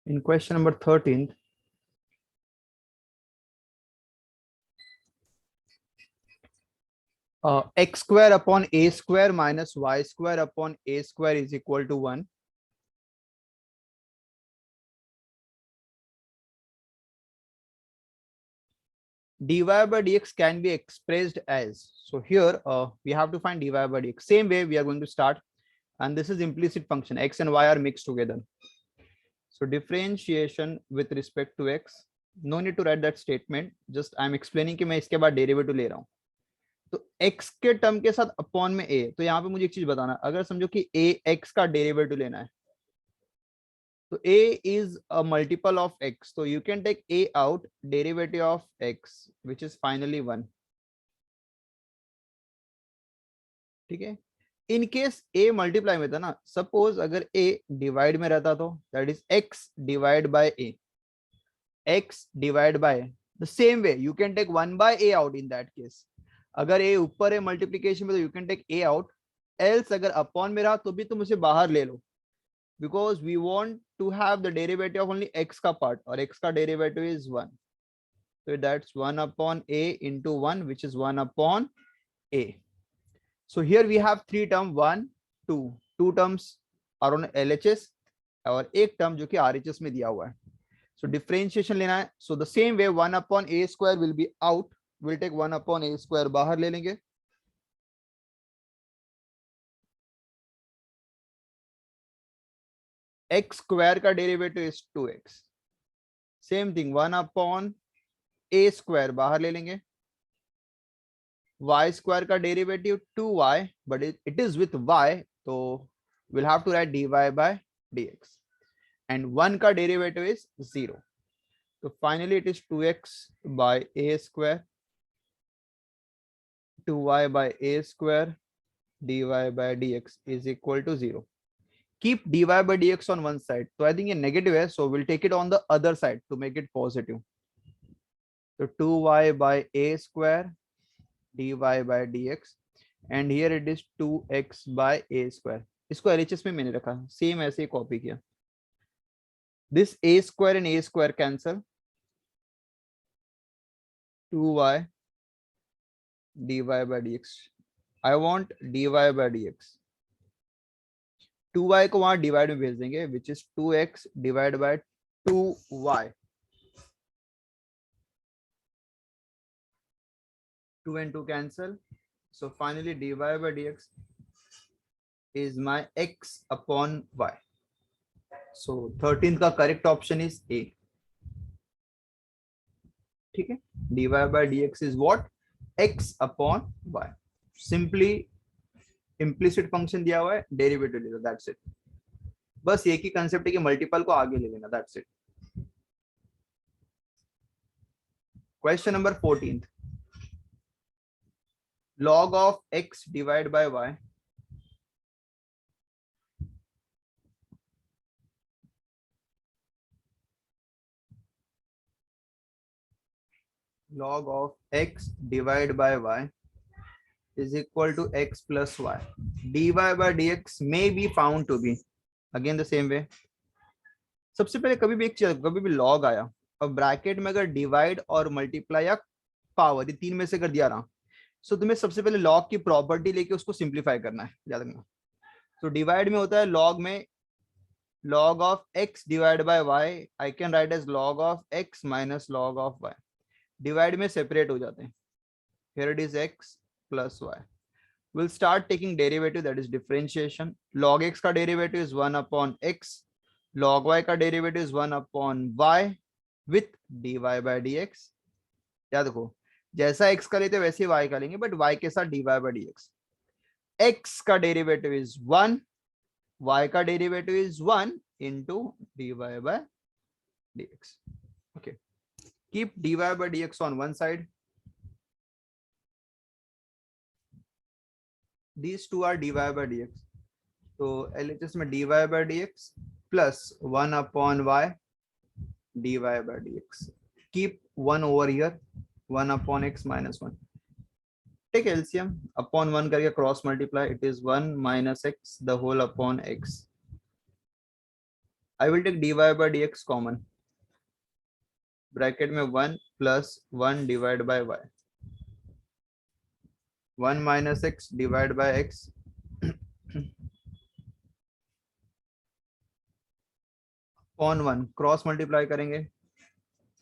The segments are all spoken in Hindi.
In question number 13th, x square upon a square minus y square upon a square is equal to 1. dy by dx can be expressed as, so here we have to find dy by dx. Same way we are going to start, and this is implicit function, x and y are mixed together. So differentiation with respect to x, no need to write that statement, just I am explaining कि मैं इसके बाद डेरिवेटिव ले रहा हूँ. तो x के टर्म के साथ अपॉन में a, तो यहाँ पे मुझे एक चीज बताना, अगर समझो कि a x का डेरिवेटिव लेना है, तो a is a multiple of x, so you can take a out, derivative of x, which is finally 1. ठीक है. इन केस a मल्टीप्लाई में था ना, सपोज अगर a डिवाइड में रहता तो that is x divide by a, x divide by, the same way you can take 1 by a out in that case. अगर a ऊपर है मल्टीप्लीकेशन में तो you can take a out, else अगर अपॉन में रहा तो भी तुम उसे बाहर ले लो, because we want to have the derivative of only x का part, और x का derivative is 1, so that's 1 upon a into 1, which is 1 upon a. So here we have three term, 1 2, two terms are on LHS और एक term जो कि RHS में दिया हुआ है. So differentiation लेना है, so the same way 1 upon a square will be out, we'll take 1 upon a square बाहर ले लेंगे. x square का derivative is 2x. Same thing 1 upon a square बाहर ले लेंगे. y स्क्वायर का derivative 2y, but it is with y, तो will have to write dy by dx, and 1 का डेरिवेटिव इज 0, तो finally it is 2x by a square, 2y by a square, dy by dx is equal to 0. Keep dy by dx on one side, so I think ये negative है, so we'll take it on the other side to make it positive. So 2y by a square dy by dx, and here it is 2x by a square. इसको LHS में मैंने रखा, सेम ऐसे कॉपी किया. This a square and a square cancel, 2y dy by dx. I want dy by dx. 2y को वहां डिवाइड में भेज देंगे, which is 2x divided by 2y. 2 and 2 cancel, so finally dy by dx is my x upon y. So 13th का correct option is A. ठीक है, dy by dx is what? x upon y. Simply implicit function दिया हुआ है, डेरिवेटिव ले लो, that's it. बस एक ही कंसेप्ट है कि मल्टीपल को आगे ले लेना, that's it. Question number 14th. Log of x divided by y log of x divided by y is equal to x plus y. dy by dx may be found to be, again the same way. सबसे पहले कभी भी एक चीज, कभी भी log आया और ब्रैकेट में अगर डिवाइड और मल्टीप्लाई या पावर, ये तीन में से कर दिया रहा, सो तुम्हें सबसे पहले log की प्रॉपर्टी लेके उसको सिंप्लीफाई करना है, याद रखना. तो डिवाइड में होता है log में log of x divided by y, I can write as log of x minus log of y. Divide में सेपरेट हो जाते हैं. Here it is x plus y. We'll start taking derivative, that is differentiation. Log x का derivative is 1 upon x. Log y का derivative is 1 upon y with dy by dx. याद रखो, जैसा x का लेते वैसे y का लेंगे, बट y के साथ dy by dx. x का derivative is 1, y का derivative is 1 into dy by dx. Okay, keep dy by dx on one side. These two are dy by dx, so LHS में dy by dx plus 1 upon y dy by dx. Keep 1 over here, 1 upon x minus 1. Take LCM, upon 1 करके cross multiply, it is 1 minus x the whole upon x. I will take dy by dx common. Bracket में 1 plus 1 divide by y, 1 minus x divide bye x, upon 1 cross multiply करेंगे,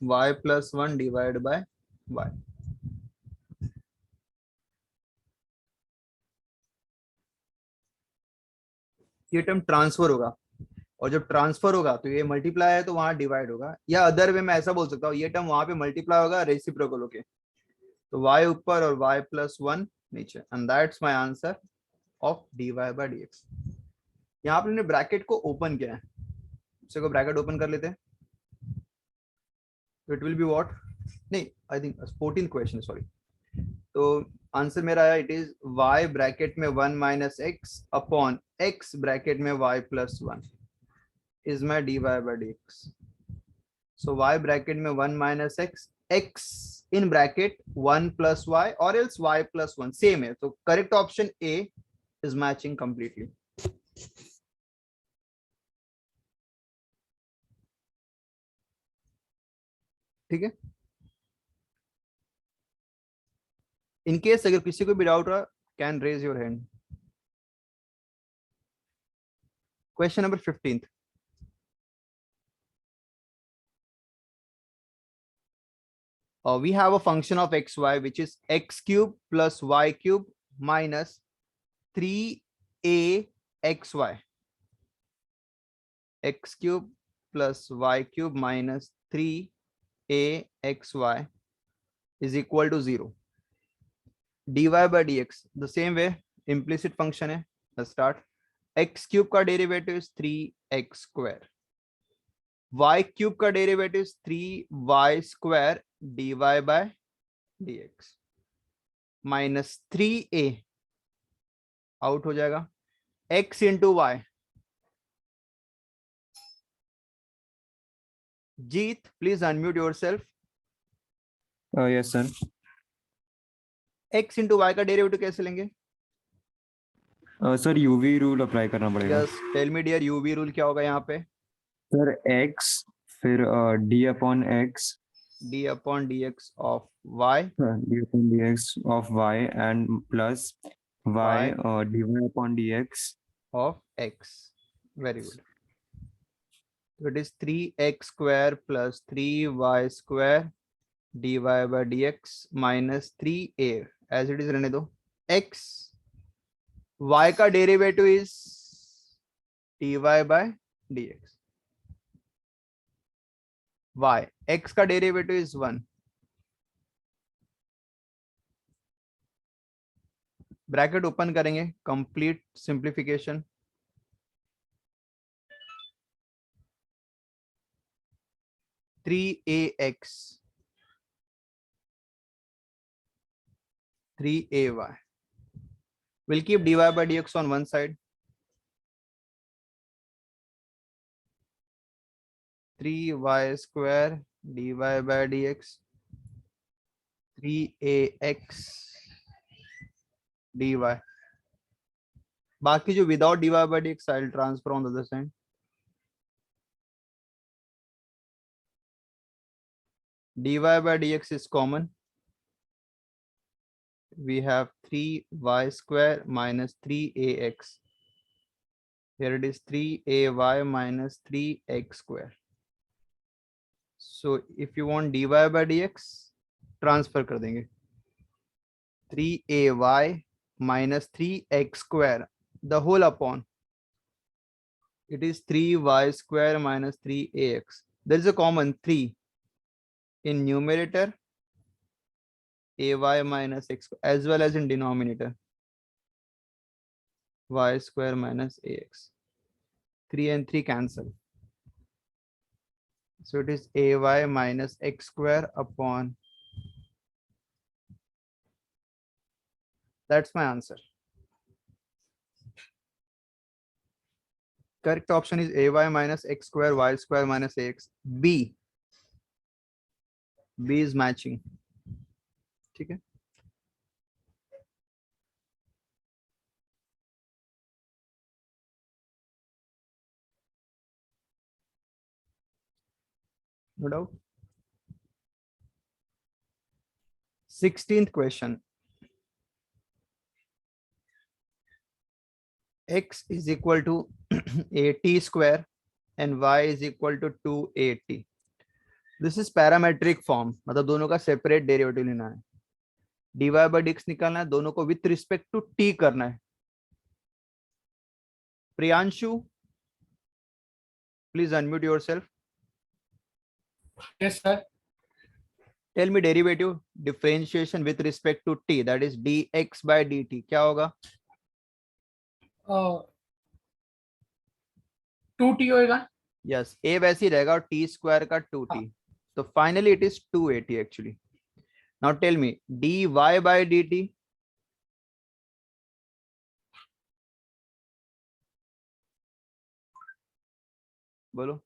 y plus 1 divide by y. ये टर्म ट्रांसफर होगा, और जब ट्रांसफर होगा तो ये मल्टीप्लाई है तो वहां डिवाइड होगा, या अदर वे मैं ऐसा बोल सकता हूँ, ये टर्म वहां पे मल्टीप्लाई होगा रेसिप्रोकल होके, तो y ऊपर और y प्लस 1 नीचे, and that's my answer of dy by dx. यहाँ पे हमने ब्रैकेट को ओपन किया है, इसको ब्रैकेट ओपन कर लेते हैं, तो इट विल बी व्हाट, नहीं I think 14th question, sorry. तो आंसर मेरा आया, इट इज y ब्रैकेट में 1 minus x upon x bracket में y plus 1 is my dy by dx. So y bracket में 1 minus x in bracket 1 plus y or else y plus 1 same है, तो correct option A is matching completely. ठीक है. इन केस अगर किसी को भी डाउट रहा, can raise your hand. Question number 15th. We have a function of xy which is x cube plus y cube minus 3a xy. X cube plus y cube minus 3a xy is equal to 0. dy by dx the same way, implicit function है. Let's start. x cube का derivative is 3x square, y cube का derivative is 3y square dy by dx minus 3a out हो जाएगा, x into y. Jeet please unmute yourself. Yes sir. x into y का डेरिवेटिव कैसे लेंगे? सर यूवी रूल अप्लाई करना पड़ेगा. Just tell me dear, UV rule क्या होगा यहाँ पे? सर x फिर d upon x, d upon dx of y, d upon dx of y and plus y y dy upon dx of x. Very good. So it is 3x square plus 3y square dy by dx minus 3a as it is रहने दो. x y का derivative is dy by dx. y x का डेरिवेटिव is 1. ब्रैकेट ओपन करेंगे, complete simplification. Three A x 3ay. We'll keep dy by dx on one side. 3y square dy by dx 3ax dy. बाकी जो without dy by dx I'll transfer on the other side. dy by dx is common. We have 3y square minus 3ax. Here it is 3ay minus 3x square. So if you want dy by dx, transfer कर देंगे. 3ay minus 3x square, the whole upon, it is 3y square minus 3ax. There is a common 3 in numerator, ay minus x, as well as in denominator, y square minus ax. 3 and 3 cancel. So it is ay minus x square upon. That's my answer. Correct option is ay minus x square y square minus ax. B. B is matching. ठीक है. No doubt. 16th question, x is equal to 80 square and y is equal to 280. This is parametric form, मतलब दोनों का सेपरेट डेरिवेटिव लेना है, dy बाई dx निकालना है, दोनों को विथ रिस्पेक्ट टू t करना है। Priyanshu, please unmute yourself. Yes, sir. Tell me derivative differentiation with respect to t, that is dx by dt, क्या होगा? 2t होएगा। यस, a वैसे ही रहेगा और t स्क्वायर का 2t, तो finally it is 280 actually. Now tell me dy by dt, बोलो।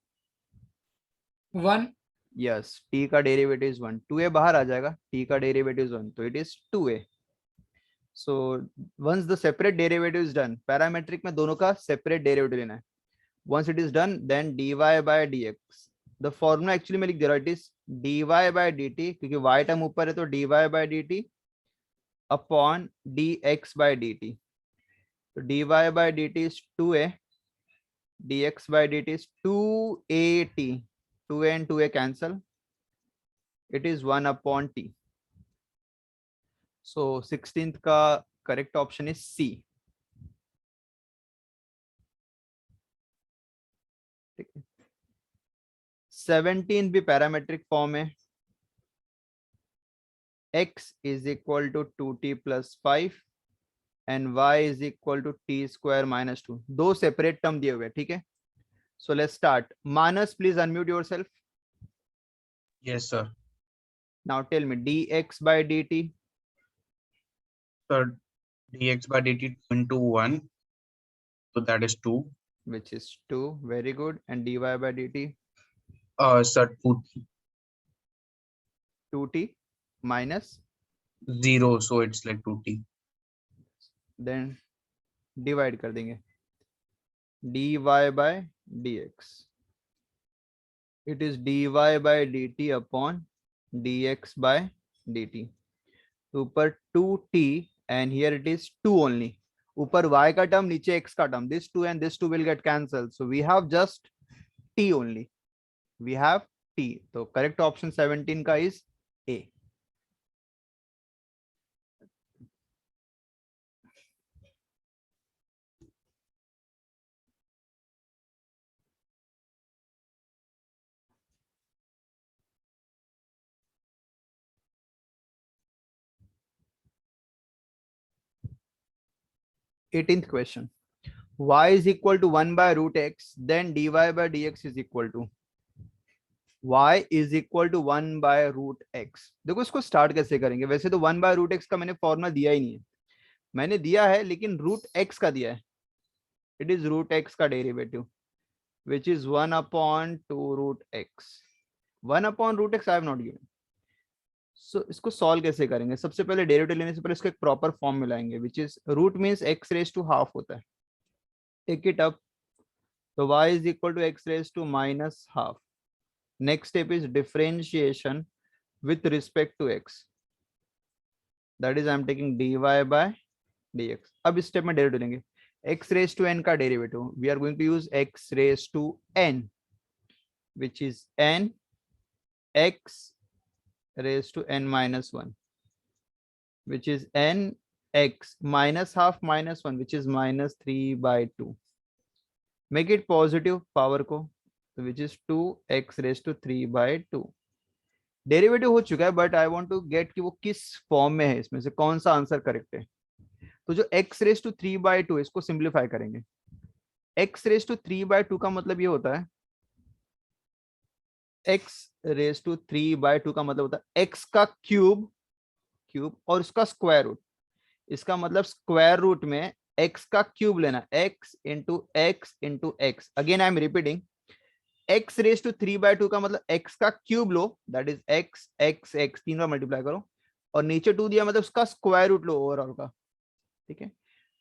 1। यस, t का डेरिवेटिव इज 1, 2a बाहर आ जाएगा, t का डेरिवेटिव इज 1, तो it is 2a। So once the separate derivative is done, parametric में दोनों का सेपरेट डेरिवेटिव लेना है। Once it is done, then dy by dx, the formula actually मैं लिख दे रहा हूँ, it is dy by dt, क्योंकि y टर्म ऊपर है तो dy by dt upon dx by dt, तो dy by dt is 2a, dx by dt is 2at, 2a and 2a cancel, it is 1 upon t. So 16th का correct option is C. ठीक है। 17th भी पैरामेट्रिक फॉर्म है, x is equal to 2t plus 5 and y is equal to t square minus 2, दो सेपरेट टर्म दिए हुए, ठीक है। So let's start. Manas, please unmute yourself. Yes, sir. Now tell me dx by dt, Sir, dx by dt 2 into 1, so that is 2. which is 2, very good, and dy by dt Sir, 2t minus, 0, so it's like 2t. Then divide कर देंगे dy by dx, it is dy by dt upon dx by dt, ऊपर 2t and here it is 2 only, ऊपर y का टर्म नीचे x का term, this 2 and this 2 will get cancelled, so we have just t only, we have t, तो correct option 17 का is A. Eighteenth question. Y is equal to 1 by root x, then dy by dx is equal to y is equal to 1 by root x. देखो इसको स्टार्ट कैसे करेंगे, वैसे तो 1 by root x का मैंने फॉर्मूला दिया ही नहीं है, मैंने दिया है लेकिन रूट x का दिया है, इट इज रूट x का derivative which is 1 upon 2 root x, 1 upon root x I have not given. So इसको सॉल्व कैसे करेंगे, सबसे पहले डेरिवेटिव लेने से पहले इसको एक प्रॉपर फॉर्म मिलाएंगे, which is root means x raise to half होता है, टेक इट अप, तो y is equal to x raised to minus half. Next step is differentiation with respect to x, that is I am taking dy by dx. अब इस स्टेप में डेरिवेटिव लेंगे, x raised to n का derivative, we are going to use x raised to n, which is n x raised to n minus 1, which is n x minus half minus 1, which is minus 3 by 2. Make it positive power को, which is 2x raised to 3 by 2. Derivative हो चुका है, but I want to get कि वो किस फॉर्म में है, इसमें से कौन सा आंसर करेक्ट है। तो जो x रेज टू 3 by 2 इसको सिंप्लीफाई करेंगे, x रेज टू 3 by 2 का मतलब ये होता है, x रेज टू 3 by 2 का मतलब होता है x का क्यूब और उसका स्क्वायर रूट, इसका मतलब स्क्वायर रूट में x का क्यूब लेना, x into x, again I am repeating, x raise to 3 by 2 का मतलब x का क्यूब लो, दैट इज x 3 बार मल्टीप्लाई करो, और नीचे 2 दिया मतलब उसका स्क्वायर रूट लो ओवरऑल का, ठीक है।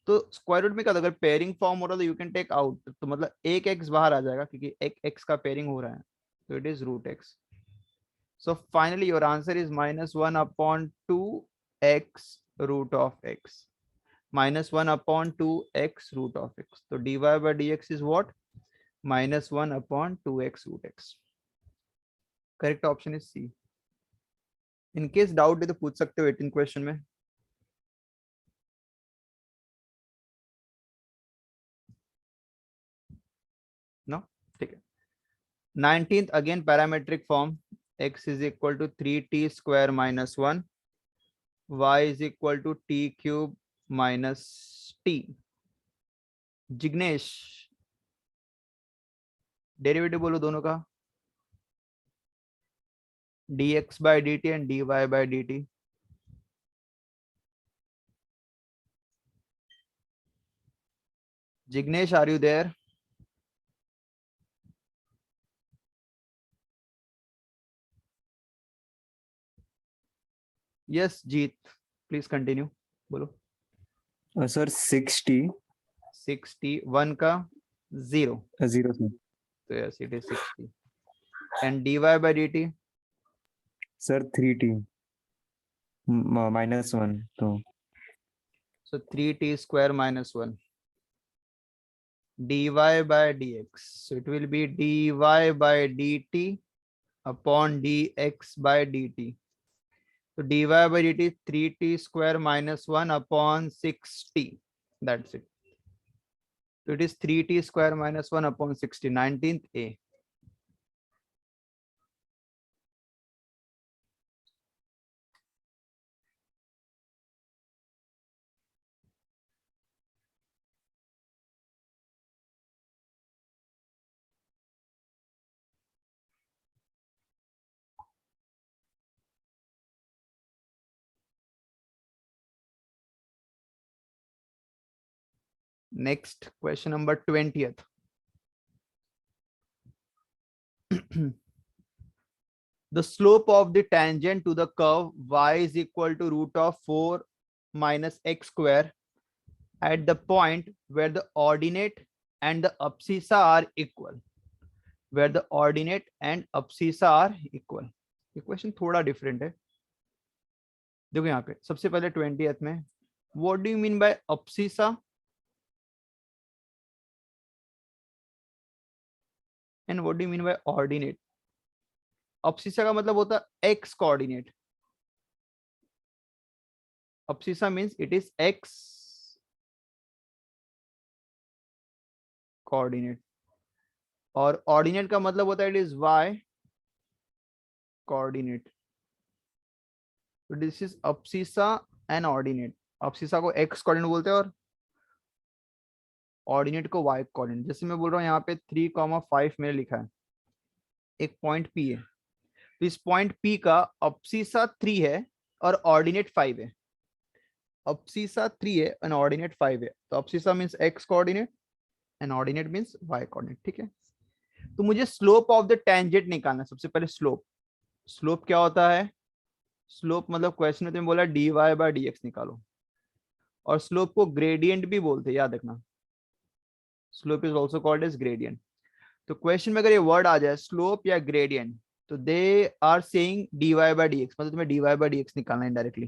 तो स्क्वायर रूट में क्या, अगर पेयरिंग फॉर्म हो रहा है तो यू कैन टेक आउट, तो मतलब एक x बाहर आ जाएगा क्योंकि एक x का पेयरिंग हो रहा है, तो it is root x, So finally your answer is -1 upon 2x root of x. -1 upon 2x root of x. So dy by dx is what? -1 upon 2x root x. Correct option is C. In case doubt है तो पूछ सकते हो 18 क्वेश्चन में. No? ठीक है. 19th again parametric form. X is equal to 3t square minus 1. Y is equal to t cube minus t. Jignesh derivative बोलो दोनों का. dx by dt and dy by dt. Jignesh, are you there? Yes, Jeet, please continue. बोलो. सर 6t 6t 1 का 0. 0 sir. So yes, it is 6t. And dy by dt. Sir 3t minus 1. So 3t square minus 1. dy by dx. So it will be dy by dt upon dx by dt. So dy by dt 3t square minus 1 upon 6t. That's it. So it is 3t square minus 1 upon 60. 19th A. Next question number 20th. The slope of the tangent to the curve y is equal to root of 4 minus x square at the point where the ordinate and the abscissa are equal. Where the ordinate and abscissa are equal. ये क्वेश्चन थोड़ा डिफरेंट है. देखो यहाँ पे सबसे पहले 20th में what do you mean by abscissa and what do you mean by ordinate? abscissa का मतलब होता है x coordinate. abscissa means it is x coordinate और ordinate का मतलब होता है it is y coordinate. So this is abscissa and ordinate. abscissa को x coordinate बोलते हैं और ऑर्डिनेट को y कोऑर्डिनेट. जैसे मैं बोल रहा हूँ यहाँ पे 3,5 मैंने लिखा है. एक पॉइंट P है. तो इस पॉइंट P का अब्सिसा 3 है और ऑर्डिनेट 5 है. अब्सिसा 3 है और ऑर्डिनेट 5 है. तो abscissa means x coordinate and ordinate means y coordinate. ठीक है. तो मुझे स्लोप ऑफ द टेंजेंट निकालना है. सबसे पहले स्लोप. स्लोप क्या होता है? स्लोप मतलब क्वेश्चन में तुमने बोला dy by dx निकालो और स्लोप को ग्रेडियंट भी बोलते हैं, याद रखना. Slope is also called as gradient. तो क्वेश्चन में अगर ये वर्ड आ जाए स्लोप या ग्रेडियंट तो they are saying dy by dx, मतलब तुम्हें dy by dx निकालना है डायरेक्टली.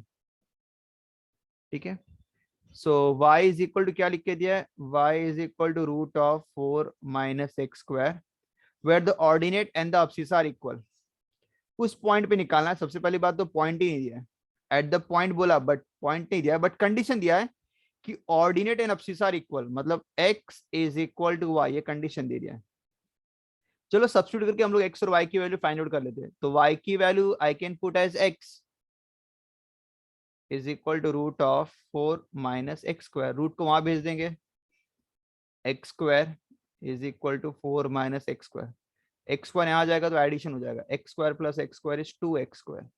ठीक है. So y is equal to क्या लिख के दिया है? y is equal to root of 4 minus x square where the ordinate and the abscissa are equal. उस पॉइंट पे निकालना है. सबसे पहली बात तो पॉइंट ही नहीं दिया है. एट द पॉइंट बोला बट पॉइंट नहीं दिया है, बट कंडीशन दिया है कि ordinate and abscissa are equal, मतलब x is equal to y. ये कंडीशन दे दिया है. चलो सब्स्टिट्यूट करके हम लोग x और y की वैल्यू फाइंड आउट कर लेते हैं. तो y की value I can put as x is equal to root of 4 minus x square. Root को वहां भेज देंगे. X square is equal to 4 minus x square. X square यहाँ आ जाएगा तो एडिशन हो जाएगा. X square plus x square is 2x square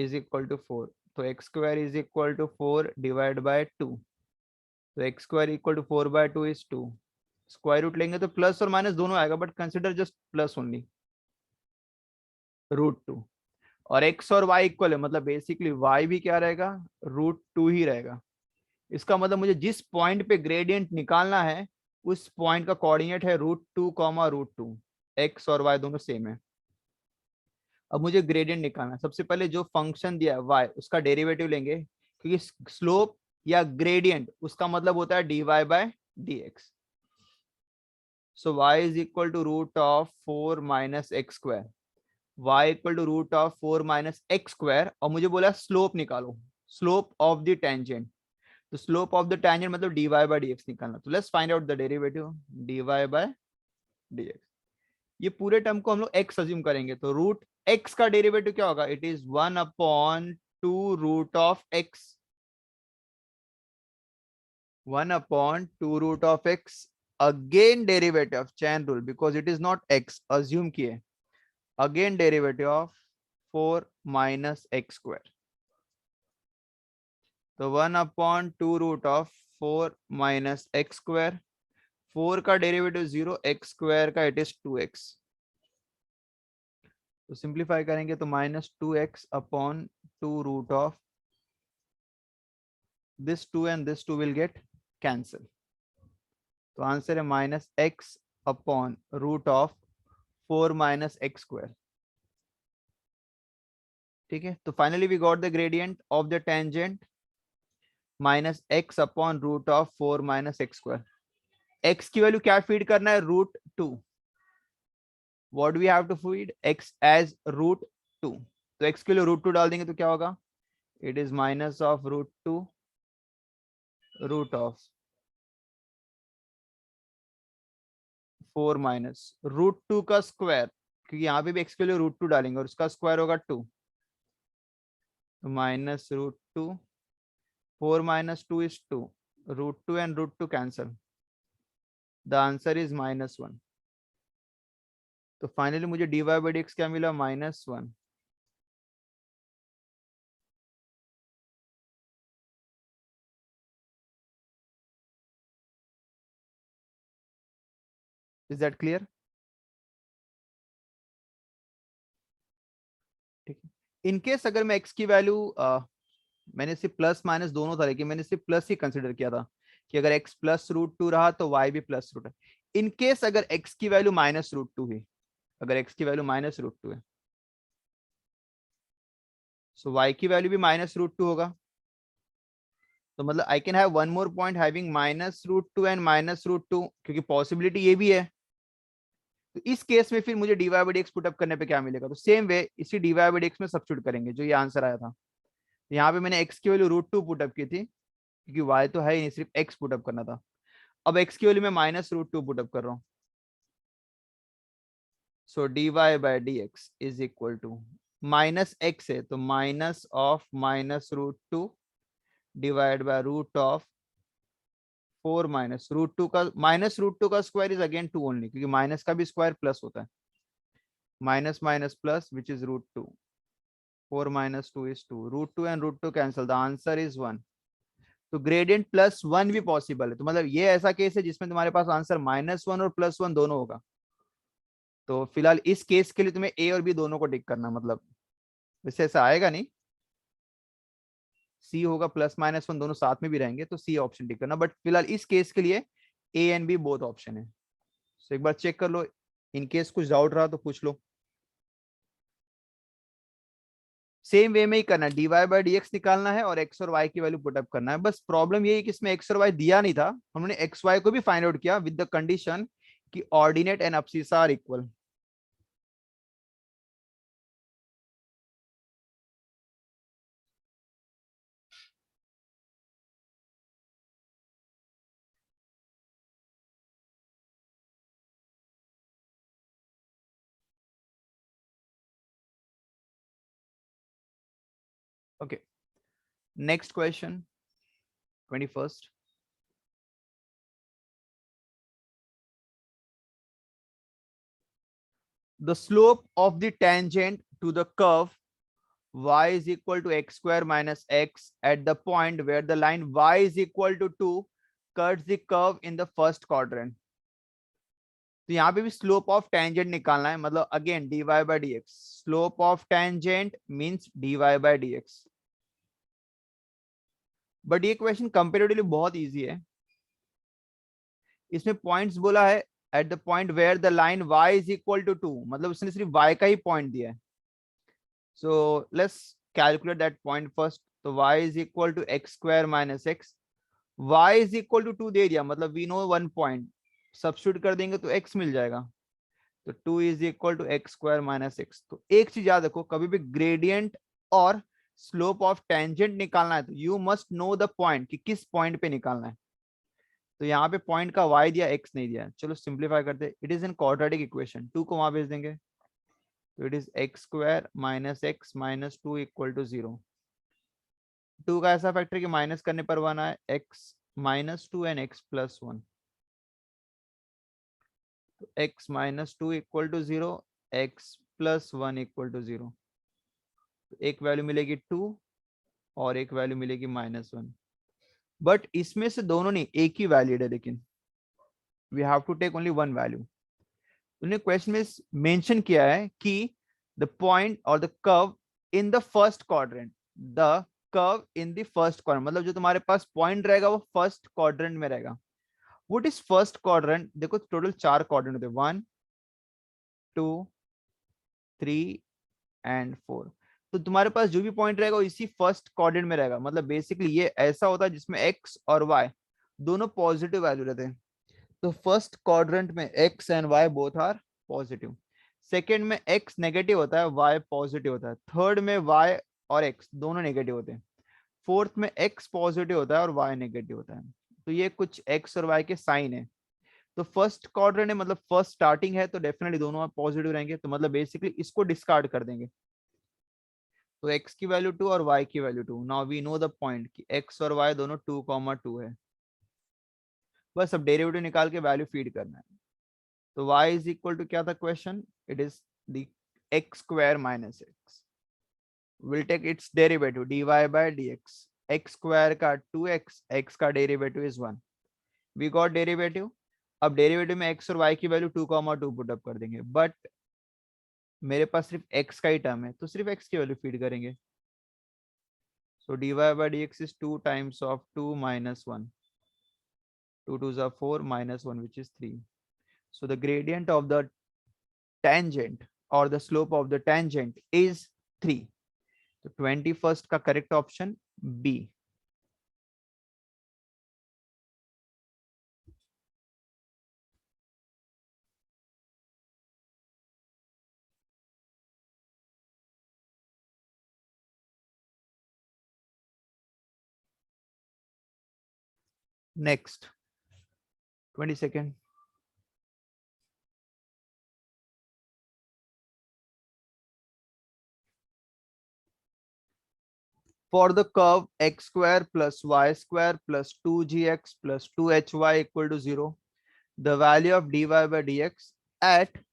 is equal to 4. तो x square is equal to 4 divide by 2. तो x square equal to 4 bye 2 is 2. Square root लेंगे तो प्लस और माइनस दोनों आएगा, but consider just plus only. Root 2 और x और y इक्वल है, मतलब बेसिकली y भी क्या रहेगा? रूट 2 ही रहेगा. इसका मतलब मुझे जिस पॉइंट पे ग्रेडियंट निकालना है उस पॉइंट का कोऑर्डिनेट है रूट 2 कॉमा रूट 2. x और y दोनों सेम है. अब मुझे ग्रेडियंट निकालना है। सबसे पहले जो फंक्शन दिया है y उसका डेरिवेटिव लेंगे, क्योंकि स्लोप या ग्रेडियंट उसका मतलब होता है dy by dx। So y is equal to root of 4 minus x square, y equal to root of 4 minus x square, और मुझे बोला स्लोप निकालो, स्लोप ऑफ द टेंजेंट। तो स्लोप ऑफ द टेंजेंट मतलब dy बाय dx निकालना। तो let's find out the derivative dy by dx। ये पूरे टर्म को हम लोग x अज्यूम करेंगे, तो रूट x का डेरिवेटिव क्या होगा? It is 1/2 root of x, 1/2 root of x। Again derivative of chain rule, because it is not x, assume किए। Again derivative of 4 minus x square, तो 1/2 root of 4 minus x square. 4 का डेरिवेटिव 0, एक्स स्क्वायर का इट इज 2x। तो सिंप्लीफाई करेंगे तो -2x/2 root of this 2 and this 2 will get cancel। तो आंसर है -x/रूट ऑफ 4 माइनस एक्स स्क्वायर। ठीक है, तो finally we got the gradient of the tangent -x/रूट of 4 minus x square. x की वैल्यू क्या फीड करना है? √2। What we have to feed? x as √2। तो x के लिए √2 डाल देंगे तो क्या होगा? It is minus of √2 root of 4 minus √2 का स्क्वायर, क्योंकि यहाँ पे भी x के लिए √2 डालेंगे और उसका स्क्वायर होगा 2, तो minus √2, 4 minus 2 is 2, √2 and √2 cancel, the answer is -1। तो फाइनली मुझे dy बाई dx क्या मिला? -1। Is that clear? ठीक है, इनकेस अगर मैं x की वैल्यू मैंने सिर्फ प्लस माइनस दोनों था, लेकिन मैंने सिर्फ प्लस ही कंसिडर किया था कि अगर x प्लस √2 रहा तो y भी प्लस √2 है। इनकेस अगर x की वैल्यू -√2 हुई, अगर x की वैल्यू -√2 है, सो y की वैल्यू भी -√2 होगा। तो मतलब I can have one more point having -√2 and -√2, क्योंकि पॉसिबिलिटी ये भी है। तो इस केस में फिर मुझे dy बाई dx पुटअप करने पे क्या मिलेगा? तो सेम वे इसी dy बाई dx में सब्स्टिट्यूट करेंगे जो ये आंसर आया था। यहाँ पे मैंने x की वैल्यू √2 पुटअप की थी, क्योंकि y तो है ही नहीं, सिर्फ x पुटअप करना था। अब x की वैल्यू में -√2 पुटअप कर रहा हूँ, so dy by dx is equal to -x है तो minus of -√2 divide by root of 4 minus √2 का, -√2 का स्क्वायर इज अगेन 2 ओनली, क्योंकि माइनस का भी स्क्वायर प्लस होता है। Minus minus plus which is √2, 4 minus 2 is 2, √2 and √2 cancel, the answer is 1। तो ग्रेडियंट +1 भी पॉसिबल है। तो मतलब ये ऐसा केस है जिसमें तुम्हारे पास आंसर -1 और +1 दोनों होगा। तो फिलहाल इस केस के लिए तुम्हें ए और बी दोनों को टिक करना, मतलब वैसे ऐसा आएगा नहीं, सी होगा, +-1 दोनों साथ में भी रहेंगे तो सी ऑप्शन टिक करना, बट फिलहाल इस केस के लिए A and B both option है। तो एक बार चेक कर लो, इन केस कुछ डाउट रहा तो पूछ लो। सेम वे में ही करना है, dy बाई dx निकालना है और x और y की वैल्यू पुटअप करना है। बस प्रॉब्लम ये है कि इसमें x और y दिया नहीं था, हमने एक्स वाई को भी फाइंड आउट किया विद द कंडीशन कि ordinate and abscissa are equal. Okay, next question 21st। The slope of the tangent to the curve y is equal to x square minus x at the point where the line y is equal to 2 cuts the curve in the first quadrant। तो यहाँ पे भी स्लोप ऑफ टेंजेंट निकालना है, मतलब again dy by dx, slope of tangent means dy by dx। But ये क्वेश्चन कंपेरेटिवली बहुत इजी है। इसमें पॉइंट्स बोला है at the point where the line y is equal to 2, मतलब उसने सिर्फ y का ही पॉइंट दिया है। So let's calculate that point first. तो y is equal to x square minus x. y is equal to 2 दे दिया, मतलब we know 1 point. सब्स्टिट्यूट कर देंगे तो x मिल जाएगा. तो 2 is equal to x square minus x. तो एक चीज याद रखो, कभी भी ग्रेडियंट और स्लोप ऑफ टेंजेंट निकालना है तो you must know the point कि किस पॉइंट पे निकालना है. तो यहाँ पे पॉइंट का y दिया, x नहीं दिया. चलो सिंप्लीफाई करते. It is in quadratic equation. 2 को वहां भेज देंगे. तो it is x square minus x minus 2 equal to 0. 2 का ऐसा फैक्टर कि माइनस करने पर 1 आए. x minus 2 and x plus 1. तो x minus 2 equal to 0, x plus 1 equal to 0. एक वैल्यू मिलेगी 2 और एक वैल्यू मिलेगी माइनस 1. बट इसमें से दोनों नहीं, एक ही वैलिड है, लेकिन we have to take only one value. उन्होंने क्वेश्चन में मेंशन किया है कि द पॉइंट और the curve in the first quadrant. The curve in the first quadrant मतलब जो तुम्हारे पास पॉइंट रहेगा वो फर्स्ट क्वाड्रेंट में रहेगा. What is first quadrant? देखो टोटल 4 क्वाड्रेंट होते हैं, 1 2 3 एंड 4. तो तुम्हारे पास जो भी पॉइंट रहेगा वो इसी फर्स्ट क्वाड्रेंट में रहेगा. मतलब बेसिकली ये ऐसा होता है जिसमें x और y दोनों पॉजिटिव वैल्यू रहते हैं. तो फर्स्ट क्वाड्रेंट में x and y both are positive. Second में x नेगेटिव होता है, y पॉजिटिव होता है. थर्ड में y और x दोनों नेगेटिव होते हैं. फोर्थ में x पॉजिटिव होता है और y नेगेटिव होता है. तो ये कुछ x और y के साइन है. तो फर्स्ट क्वाड्रेंट है मतलब फर्स्ट स्टार्टिंग है, तो डेफिनेटली दोनों पॉजिटिव रहेंगे. तो मतलब बेसिकली इसको डिस्कार्ड कर देंगे. तो x की वैल्यू 2 और y की value 2. Now we know the point कि x और y दोनों 2,2 है. बस अब डेरिवेटिव निकाल के वैल्यू फीड करना है. तो y इज इक्वल टू क्या था question? It is the x square minus x. Will take its derivative dy by dx. x square का 2x, x का derivative is 1. We got derivative. अब डेरिवेटिव में x और y की वैल्यू 2,2 पुट अप कर देंगे. बट मेरे पास सिर्फ x का ही टर्म है तो सिर्फ x की वैल्यू फीड करेंगे. So dy by dx is 2 times of 2 minus 1. 2 2s are 4 minus 1 which is 3. So the gradient of the tangent or the slope of the tangent is 3. So 21st का correct option B. Next 22nd. For the curve x square plus y square plus 2gx plus 2hy equal to 0, the value of dy by dx at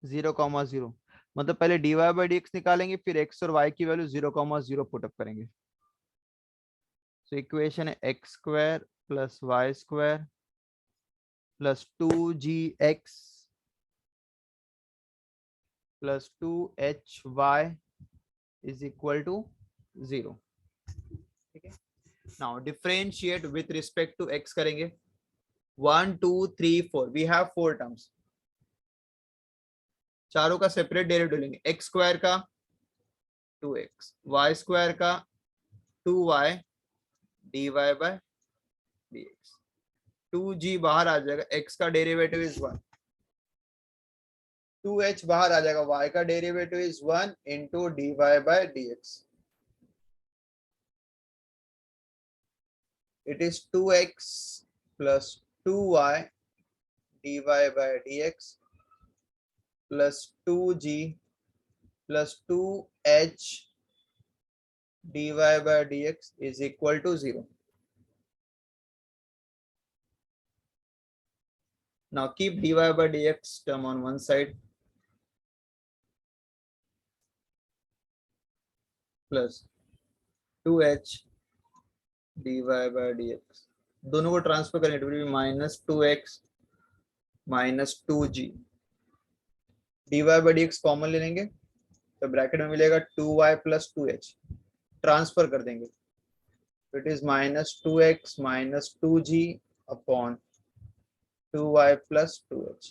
0,0. मतलब पहले dy by dx निकालेंगे, फिर x और y की वैल्यू 0,0 पुट अप करेंगे. So इक्वेशन है x square plus y square plus 2gx plus 2hy is equal to 0. ठीक है. Now differentiate with respect to x करेंगे. 1 2 3 4. We have 4 terms. चारों का सेपरेट डेरिवेटिव लेंगे. x स्क्वायर का 2x, y स्क्वायर का 2y dy by dx. 2g बाहर आ जाएगा, x का डेरिवेटिव इज 1. 2h बाहर आ जाएगा, y का derivative is 1 into dy by dx. It is 2x plus 2y dy by dx plus 2g plus 2h dy by dx is equal to 0. Now keep dy by dx term on one side plus 2h dy by dx. दोनों को ट्रांसफर करें, it will be minus 2x minus 2g. dy by dx common ले लेंगे तो ब्रैकेट में मिलेगा 2y प्लस 2h. ट्रांसफर कर देंगे, it is minus 2x minus 2g upon 2y plus 2h.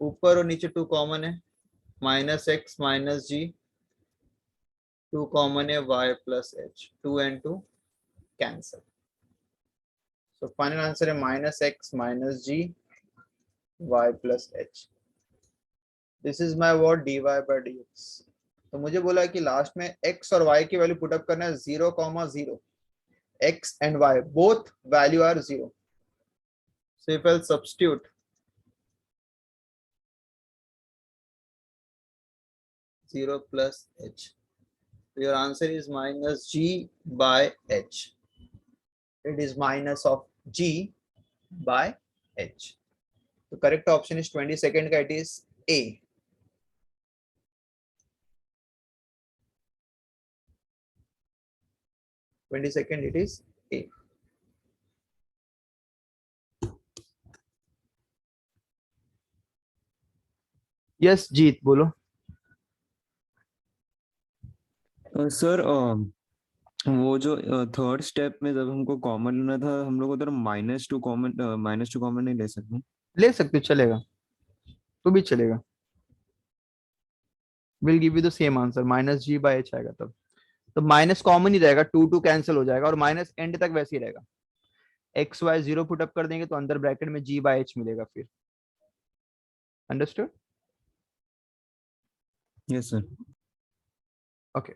ऊपर और नीचे 2 कॉमन है, minus x minus g 2 common है, y plus h, 2 and 2 cancel. So final answer है minus x minus g y plus h. This is my what dy by dx. तो मुझे बोला है कि लास्ट में x और y की वैल्यू पुट अप करना है 0,0. x and y both value are 0. So if I'll substitute 0 plus h, your answer is minus g by h. It is minus of g by h. The correct option is 22nd का, it is A. It is A. Yes, जीत बोलो. सर वो जो थर्ड स्टेप में जब हमको कॉमन लेना था, हम लोग उधर -2 कॉमन नहीं ले सकते? ले सकते हो, चलेगा, तो भी चलेगा. Will give you the same answer, minus g by h आएगा तब. तो माइनस कॉमन ही रहेगा, 2 कैंसिल हो जाएगा और माइनस एंड तक वैसे ही रहेगा. एक्स वाई 0 पुट अप कर देंगे तो अंदर ब्रैकेट में g by h मिलेगा फिर. Understood? Yes sir. Okay.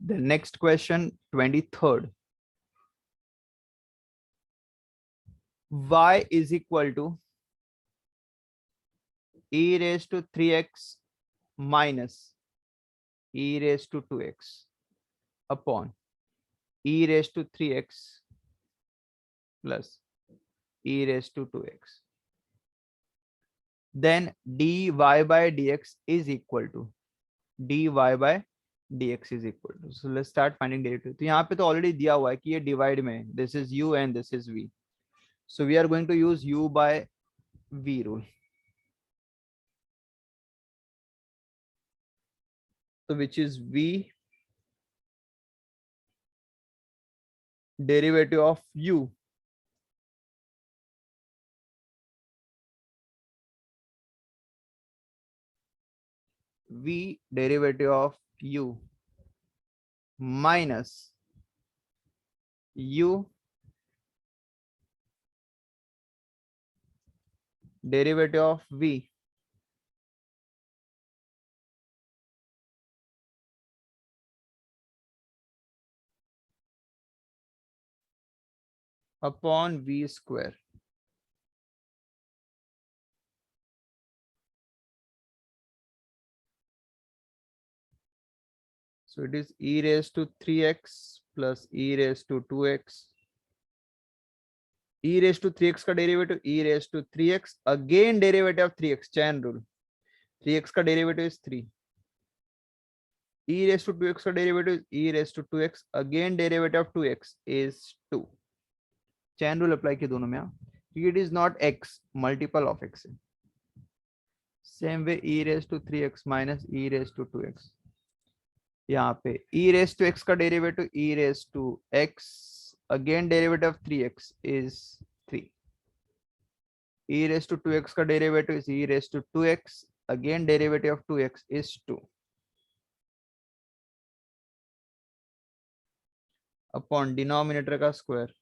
The next question, 23rd. Y is equal to e raised to 3x minus e raised to 2x upon e raised to 3x plus e raised to 2x. Then dy by dx is equal to dy by dx is equal to. So let's start finding derivative. तो यहाँ पे तो ऑलरेडी दिया हुआ है कि ये डिवाइड में, this is u and this is v. So we are going to use u by v rule. So which is v derivative of u minus u derivative of v upon v square. So it is e raised to 3x plus e raised to 2x. E raised to 3x का derivative e raised to 3x, again derivative of 3x, chain rule. 3x का derivative is 3. E raised to 2x का derivative is e raised to 2x, again derivative of 2x is 2. Chain rule apply किए दोनों में. It is not x, multiple of x. Same way e raised to 3x minus e raised to 2x. यहाँ पे e raised to x का derivative e raised to x, again derivative of 3x is 3. E raised to 2x का derivative is e raised to 2x, again derivative of 2x is 2. Upon denominator का स्क्वायर.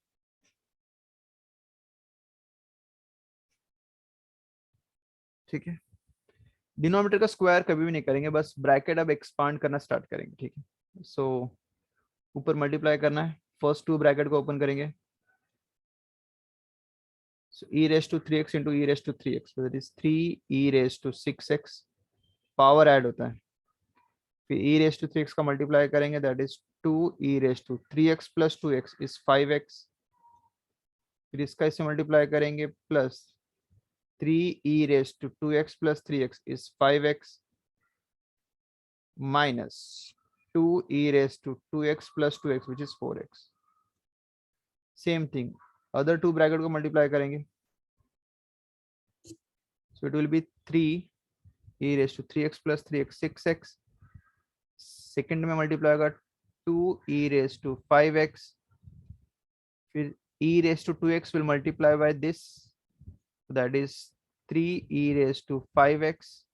ठीक है, डिनोमिनेटर का स्क्वायर कभी भी नहीं करेंगे, बस ब्रैकेट अब एक्सपांड करना स्टार्ट करेंगे. ठीक है, सो ऊपर मल्टीप्लाई करना है, फर्स्ट 2 ब्रैकेट को ओपन करेंगे. So e raised to 3x into e raised to 3x, so that is 3 e raised to 6x. Power add होता है, फिर e raised to 3x का मल्टीप्लाई करेंगे, that is 2 e raised to 3x plus 2x is 5x. फिर इसका इससे मल्टीप्लाई करेंगे plus 3 e raised to 2x plus 3x is 5x minus 2 e raised to 2x plus 2x which is 4x. Same thing, other 2 bracket को मल्टीप्लाई करेंगे, so it will be 3 e raised to 3x plus 3x 6x. Second में मल्टीप्लाई होगा 2 e raised to 5x, फिर e raised to 2x will multiply by this, that is 3 e raised to 5x